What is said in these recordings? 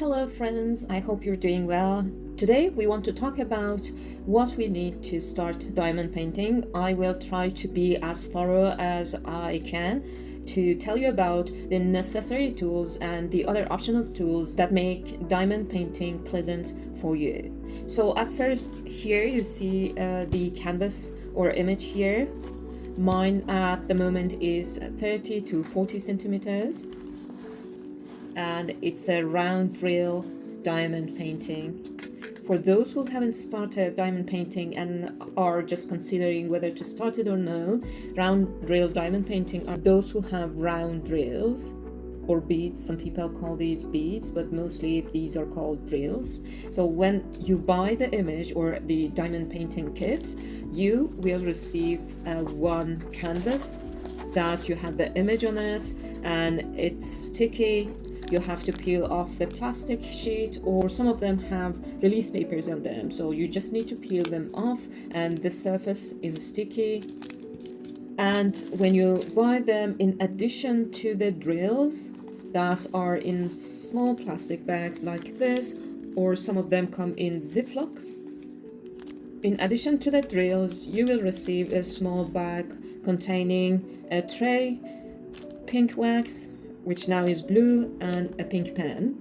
Hello friends, I hope you're doing well. Today we want to talk about what we need to start diamond painting. I will try to be as thorough as I can to tell you about the necessary tools and the other optional tools that make diamond painting pleasant for you. So at first, here you see the canvas or image here. Mine at the moment is 30 to 40 centimeters. And it's a round drill diamond painting. For those who haven't started diamond painting and are just considering whether to start it or no, round drill diamond painting are those who have round drills or beads. Some people call these beads, but mostly these are called drills. So when you buy the image or the diamond painting kit, you will receive one canvas that you have the image on it, and it's sticky. You have to peel off the plastic sheet, or some of them have release papers on them, so you just need to peel them off, and the surface is sticky. And when you buy them, in addition to the drills that are in small plastic bags like this, or some of them come in Ziplocs, in addition to the drills, you will receive a small bag containing a tray, pink wax, which now is blue, and a pink pen.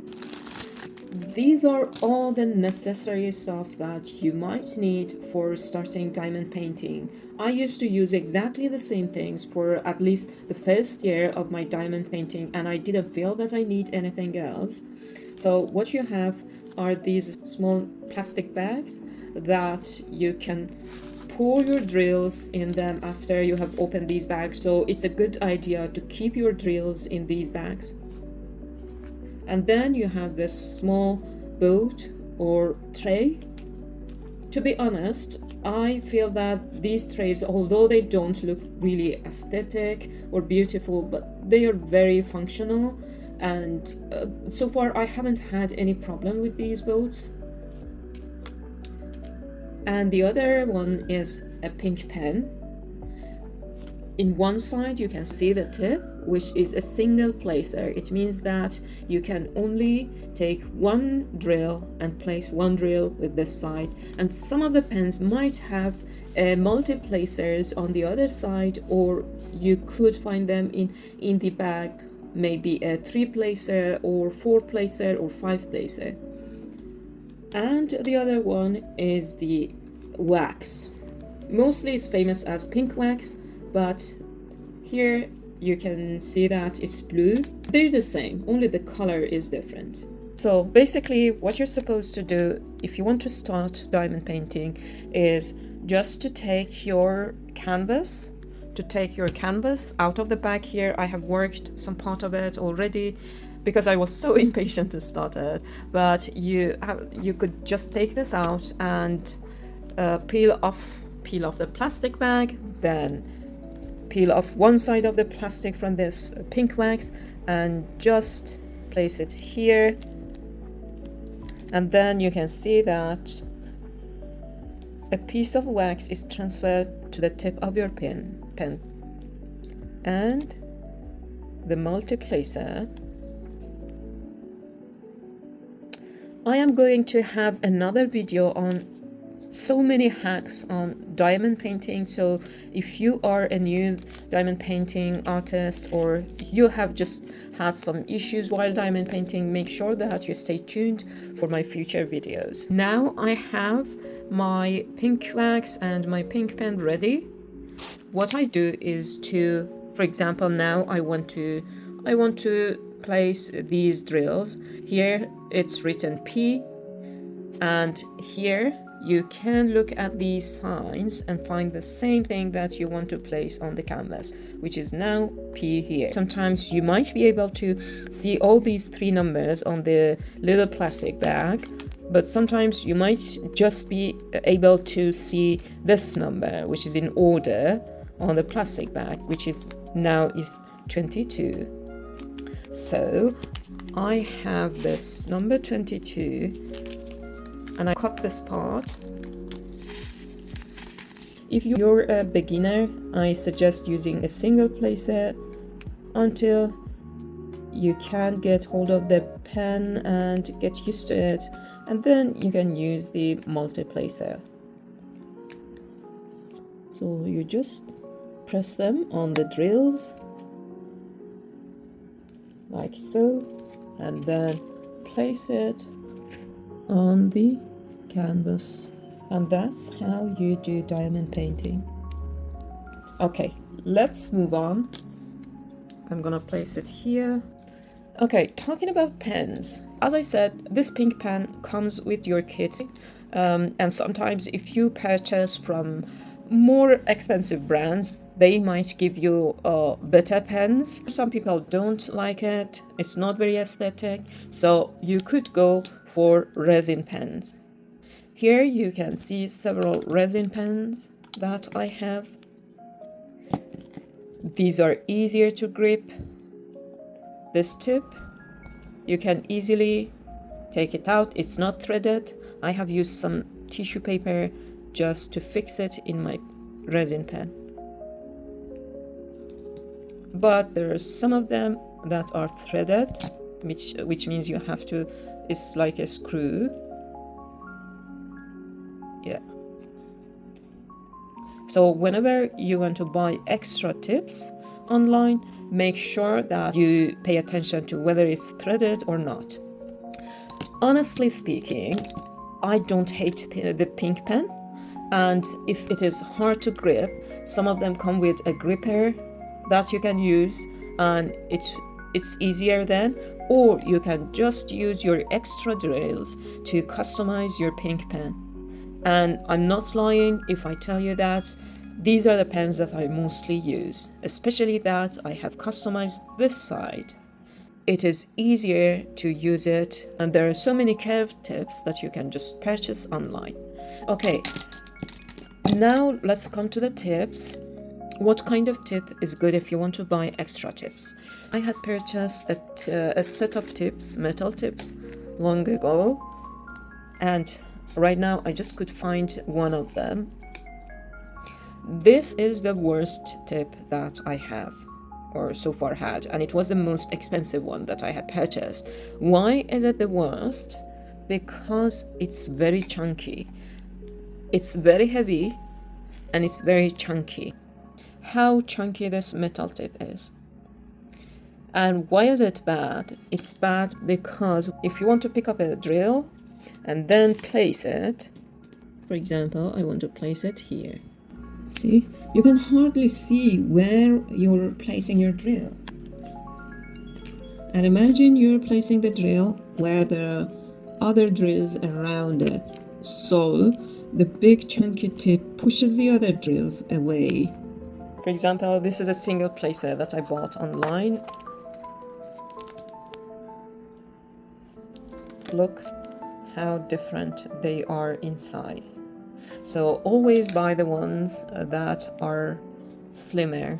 These are all the necessary stuff that you might need for starting diamond painting. I used to use exactly the same things for at least the first year of my diamond painting, and I didn't feel that I need anything else. So what you have are these small plastic bags that you can pour your drills in them after you have opened these bags. So it's a good idea to keep your drills in these bags. And then you have this small boat or tray. To be honest, I feel that these trays, although they don't look really aesthetic or beautiful, but they are very functional. And so far I haven't had any problem with these boats. And the other one is a pink pen. In one side you can see the tip, which is a single placer. It means that you can only take one drill and place one drill with this side. And some of the pens might have multi-placers on the other side, or you could find them in the bag, maybe a 3-placer or 4-placer or 5-placer. And the other one is the wax. Mostly it's famous as pink wax, but here you can see that it's blue. They're the same, only the color is different. So basically what you're supposed to do if you want to start diamond painting is just to take your canvas out of the bag here. I have worked some part of it already because I was so impatient to start it, but you could just take this out and peel off the plastic bag, then peel off one side of the plastic from this pink wax and just place it here, and then you can see that a piece of wax is transferred to the tip of your pen and the multi-placer. I am going to have another video on so many hacks on diamond painting, so if you are a new diamond painting artist or you have just had some issues while diamond painting, make sure that you stay tuned for my future videos. Now I have my pink wax and my pink pen ready. What I do is to, for example, now I want to place these drills. Here it's written P, and here you can look at these signs and find the same thing that you want to place on the canvas, which is now P here. Sometimes you might be able to see all these 3 numbers on the little plastic bag, but sometimes you might just be able to see this number, which is in order on the plastic bag, which is now 22. So I have this number 22, and I cut this part. If you're a beginner, I suggest using a single placer until you can get hold of the pen and get used to it, and then you can use the multiplacer. So you just press them on the drills like so, and then place it on the canvas, and that's how you do diamond painting. Okay, let's move on. I'm gonna place it here. Okay, talking about pens. As I said, this pink pen comes with your kit, and sometimes if you purchase from more expensive brands, they might give you better pens. Some people don't like it, it's not very aesthetic, so you could go for resin pens. Here you can see several resin pens that I have. These are easier to grip. This tip, you can easily take it out, it's not threaded. I have used some tissue paper just to fix it in my resin pen. But there are some of them that are threaded, which means you have to, it's like a screw. Yeah. So whenever you want to buy extra tips online, make sure that you pay attention to whether it's threaded or not. Honestly speaking, I don't hate the pink pen, and if it is hard to grip, some of them come with a gripper that you can use, and it's easier then, or you can just use your extra drills to customize your pink pen. And I'm not lying if I tell you that these are the pens that I mostly use, especially that I have customized this side. It is easier to use it, and there are so many curved tips that you can just purchase online. Okay, now let's come to the tips. What kind of tip is good if you want to buy extra tips? I had purchased a set of tips, metal tips, long ago, and right now I just could find one of them. This is the worst tip that I have, or so far had, and it was the most expensive one that I had purchased. Why is it the worst? Because it's very chunky. It's very heavy and it's very chunky. How chunky this metal tip is. And why is it bad? It's bad because if you want to pick up a drill and then place it, for example, I want to place it here. See, you can hardly see where you're placing your drill. And imagine you're placing the drill where there are other drills around it. So the big chunky tip pushes the other drills away. For example, this is a single placer that I bought online. Look how different they are in size. So always buy the ones that are slimmer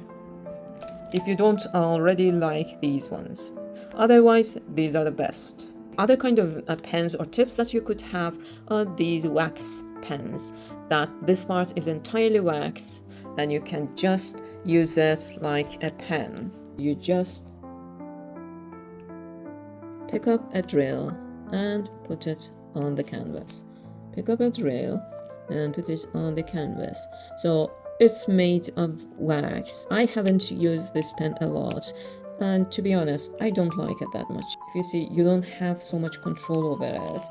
if you don't already like these ones. Otherwise, these are the best. Other kind of pens or tips that you could have are these wax pens, that this part is entirely wax and you can just use it like a pen. You just pick up a drill and put it on the canvas. Pick up a drill and put it on the canvas. So it's made of wax. I haven't used this pen a lot, and to be honest, I don't like it that much. If you see, you don't have so much control over it.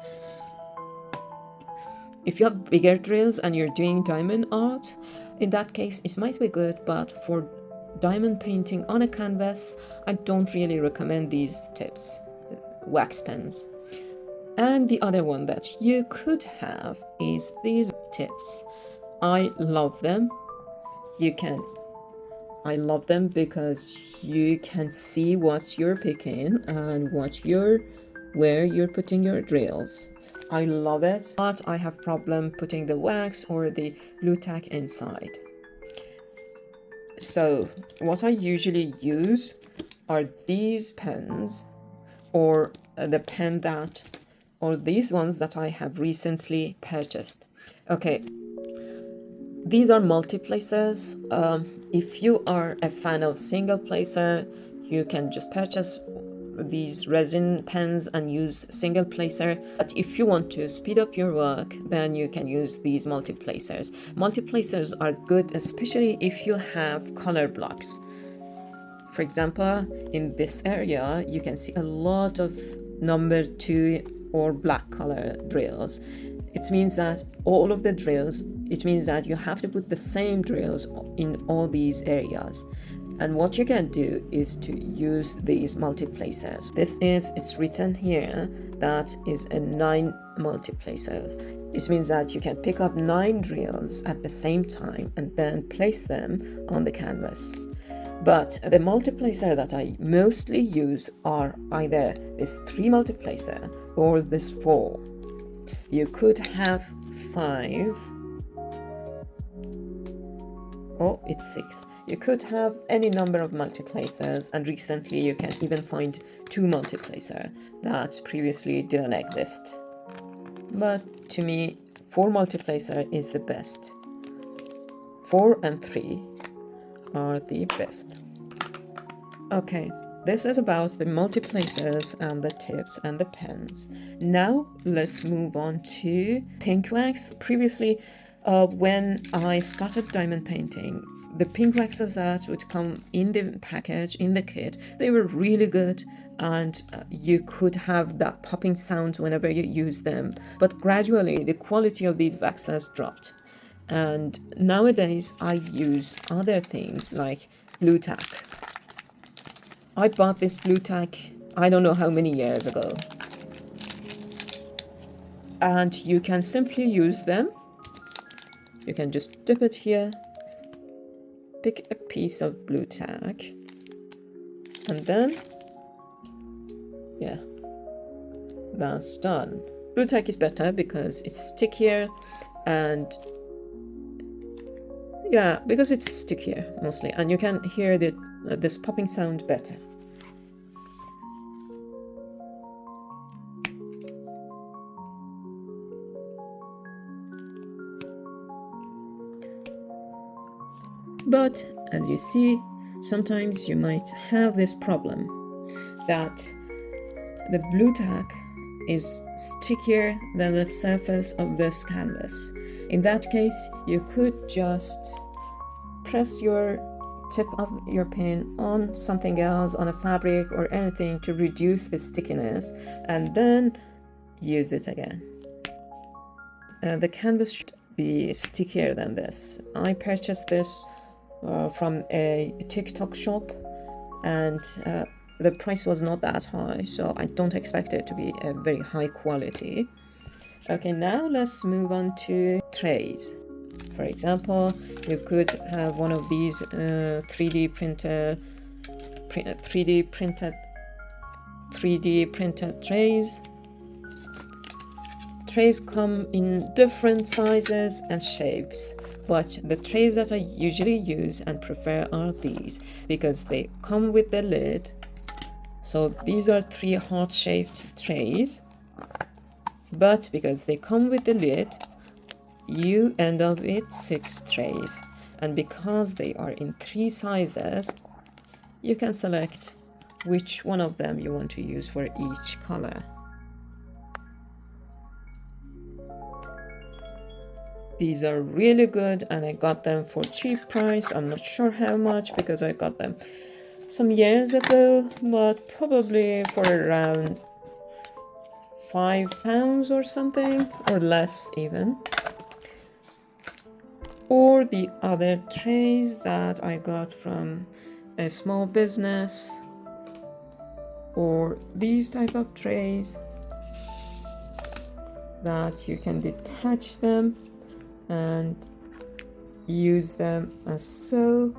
If you have bigger drills and you're doing diamond art, in that case it might be good, but for diamond painting on a canvas, I don't really recommend these tips, wax pens. And the other one that you could have is these tips. I love them. I love them because you can see what you're picking and where you're putting your drills. I love it, but I have problem putting the wax or the glue tack inside. So what I usually use are these pens, or the pen that, or these ones that I have recently purchased. Okay, these are multi-placers. If you are a fan of single placer, you can just purchase these resin pens and use single placer. But if you want to speed up your work, then you can use these multiplacers. Multiplacers are good, especially if you have color blocks. For example, in this area, you can see a lot of number 2 or black color drills. It means that all of the drills, it means that you have to put the same drills in all these areas. And what you can do is to use these multiplacers. It's written here that is a 9 multiplacers. It means that you can pick up 9 drills at the same time and then place them on the canvas. But the multiplacer that I mostly use are either this 3 multiplacer or this 4. You could have 5. Oh, it's 6. You could have any number of multiplacers, and recently you can even find 2 multiplacer that previously didn't exist. But to me, 4 multiplacer is the best. 4 and 3 are the best. Okay, this is about the multiplacers and the tips and the pens. Now let's move on to pink wax. Previously, when I started diamond painting, the pink waxes that would come in the package, in the kit, they were really good, and you could have that popping sound whenever you use them. But gradually, the quality of these waxes dropped. And nowadays, I use other things like blue tack. I bought this blue tack, I don't know how many years ago. And you can simply use them. You can just dip it here, pick a piece of blue tack, and then, yeah, that's done. Blue tack is better because it's stickier, and yeah, because it's stickier mostly, and you can hear this popping sound better. But as you see, sometimes you might have this problem that the blue tack is stickier than the surface of this canvas. In that case, you could just press your tip of your pen on something else, on a fabric or anything, to reduce the stickiness, and then use it again. The canvas should be stickier than this. I purchased this from a TikTok shop, and the price was not that high, so I don't expect it to be a very high quality. Okay, now let's move on to trays. For example, you could have one of these 3D printed trays. Trays come in different sizes and shapes, but the trays that I usually use and prefer are these because they come with the lid. So these are 3 heart-shaped trays, but because they come with the lid, you end up with 6 trays. And because they are in 3 sizes, you can select which one of them you want to use for each color. These are really good, and I got them for cheap price. I'm not sure how much because I got them some years ago, but probably for around £5 or something, or less even. Or the other trays that I got from a small business, or these type of trays that you can detach them and use them as so.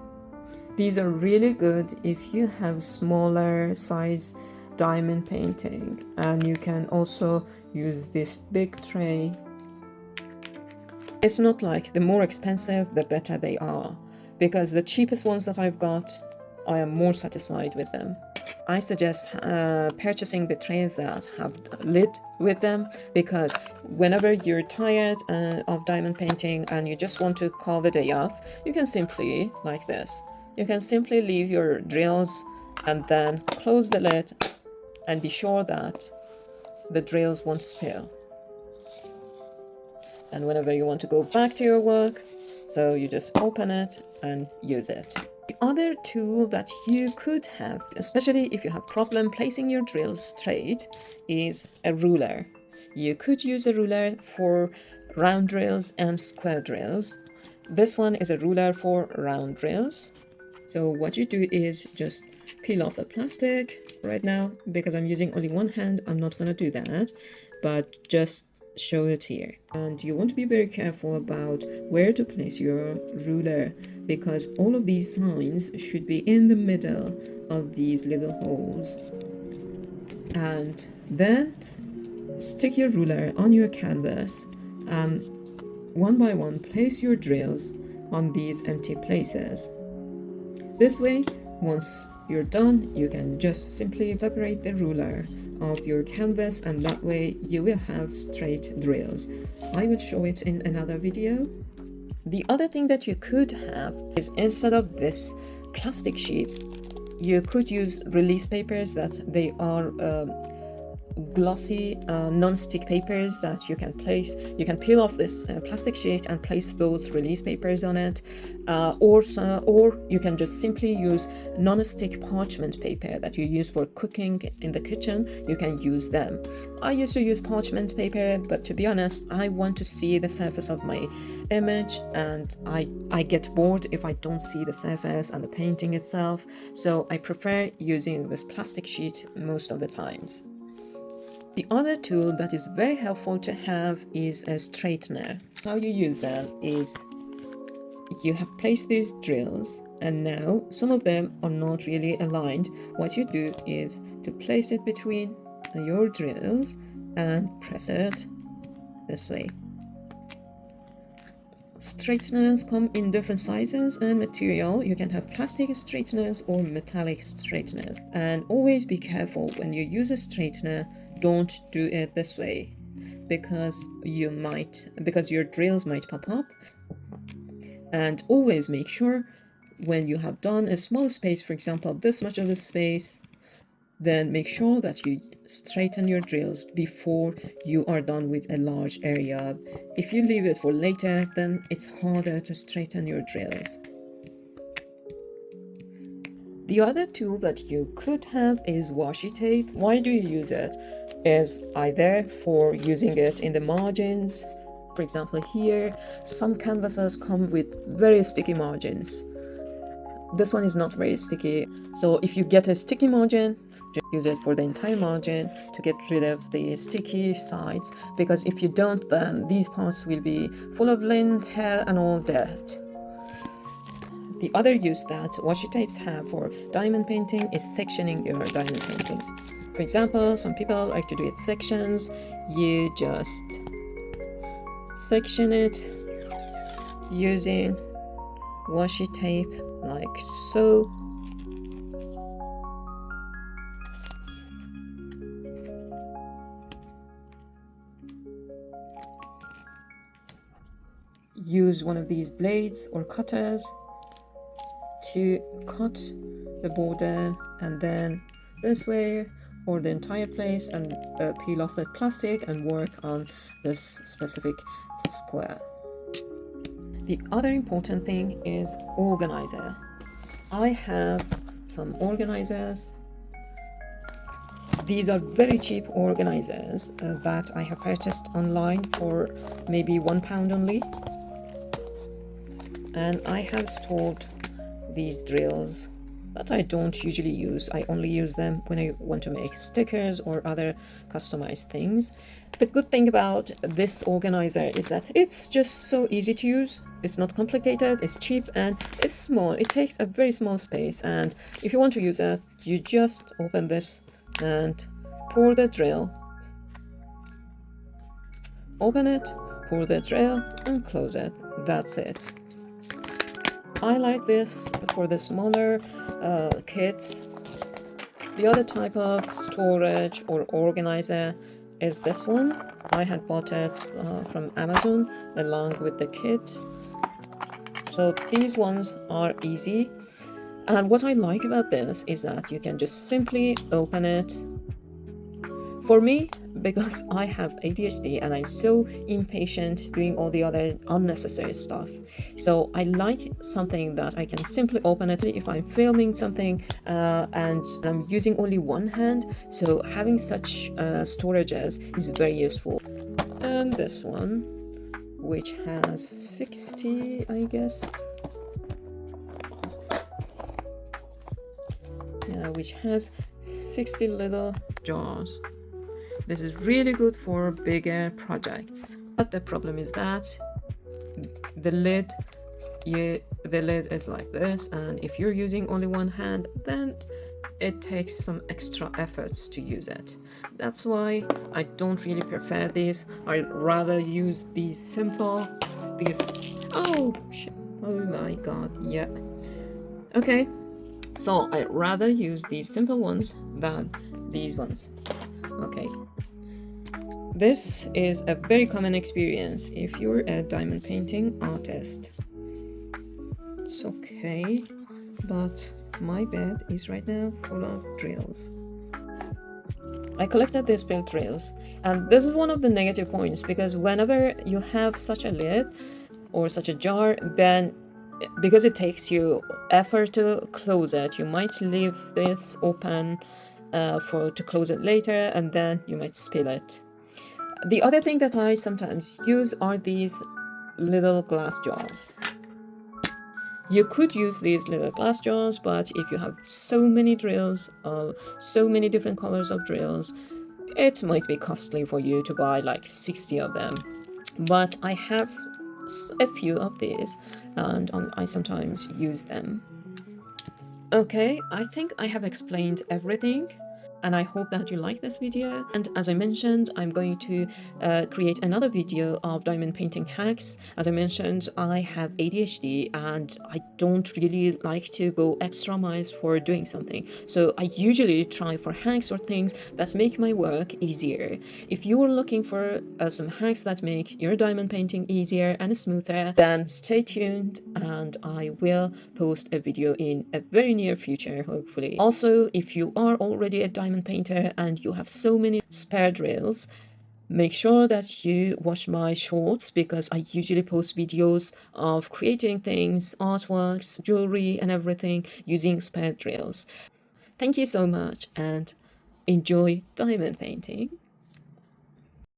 These are really good if you have smaller size diamond painting, and you can also use this big tray. It's not like the more expensive the better they are, because the cheapest ones that I've got, I am more satisfied with them. I suggest purchasing the trays that have a lid with them, because whenever you're tired of diamond painting and you just want to call the day off, you can simply, like this, you can simply leave your drills and then close the lid and be sure that the drills won't spill. And whenever you want to go back to your work, so you just open it and use it. The other tool that you could have, especially if you have problem placing your drills straight, is a ruler. You could use a ruler for round drills and square drills. This one is a ruler for round drills. So what you do is just peel off the plastic. Right now, because I'm using only one hand, I'm not gonna do that, but just show it here. And you want to be very careful about where to place your ruler, because all of these signs should be in the middle of these little holes. And then stick your ruler on your canvas and one by one place your drills on these empty places. This way, once you're done, you can just simply separate the ruler of your canvas, and that way you will have straight drills. I will show it in another video. The other thing that you could have is, instead of this plastic sheet, you could use release papers that they are glossy non-stick papers that you can place. You can peel off this plastic sheet and place those release papers on it, or you can just simply use non-stick parchment paper that you use for cooking in the kitchen. You can use them. I used to use parchment paper, but to be honest, I want to see the surface of my image, and I get bored if I don't see the surface and the painting itself, so I prefer using this plastic sheet most of the times. The other tool that is very helpful to have is a straightener. How you use that is, you have placed these drills and now some of them are not really aligned. What you do is to place it between your drills and press it this way. Straighteners come in different sizes and material. You can have plastic straighteners or metallic straighteners. And always be careful when you use a straightener. Don't do it this way, because your drills might pop up. And always make sure when you have done a small space, for example this much of a space, then make sure that you straighten your drills before you are done with a large area. If you leave it for later, then it's harder to straighten your drills. The other tool that you could have is washi tape. Why do you use it? Is either for using it in the margins. For example, here, some canvases come with very sticky margins. This one is not very sticky. So if you get a sticky margin, just use it for the entire margin to get rid of the sticky sides. Because if you don't, then these parts will be full of lint, hair, and all dirt. The other use that washi tapes have for diamond painting is sectioning your diamond paintings. For example, some people like to do it sections. You just section it using washi tape like so. Use one of these blades or cutters to cut the border, and then this way or the entire place, and peel off the plastic and work on this specific square. The other important thing is organizer. I have some organizers. These are very cheap organizers that I have purchased online for maybe £1 only, and I have stored these drills that I don't usually use. I only use them when I want to make stickers or other customized things. The good thing about this organizer is that it's just so easy to use. It's not complicated, it's cheap, and it's small. It takes a very small space, and if you want to use it, you just open this and pour the drill. Open it, pour the drill, and close it. That's it. I like this for the smaller kits. The other type of storage or organizer is this one. I had bought it from Amazon along with the kit. So these ones are easy. And what I like about this is that you can just simply open it For me, because I have ADHD and I'm so impatient doing all the other unnecessary stuff, so I like something that I can simply open it if I'm filming something and I'm using only one hand. So having such storages is very useful. And this one, which has 60, I guess. Yeah, which has 60 little jars. This is really good for bigger projects. But the problem is that the lid is like this, and if you're using only one hand, then it takes some extra efforts to use it. That's why I don't really prefer this. I'd rather use these simple, oh my god, yeah. Okay, so I'd rather use these simple ones than these ones. Okay, this is a very common experience if you're a diamond painting artist. It's okay, but my bed is right now full of drills. I collected these built drills, and this is one of the negative points, because whenever you have such a lid or such a jar, then because it takes you effort to close it, you might leave this open to close it later, and then you might spill it. The other thing that I sometimes use are these little glass jars. You could use these little glass jars, but if you have so many drills, so many different colors of drills, it might be costly for you to buy like 60 of them. But I have a few of these, and I sometimes use them. Okay, I think I have explained everything, and I hope that you like this video. And as I mentioned, I'm going to create another video of diamond painting hacks. As I mentioned, I have ADHD and I don't really like to go extra miles for doing something. So I usually try for hacks or things that make my work easier. If you're looking for some hacks that make your diamond painting easier and smoother, then stay tuned and I will post a video in a very near future, hopefully. Also, if you are already a diamond painter and you have so many spare drills, make sure that you watch my shorts, because I usually post videos of creating things, artworks, jewelry and everything using spare drills. Thank you so much and enjoy diamond painting.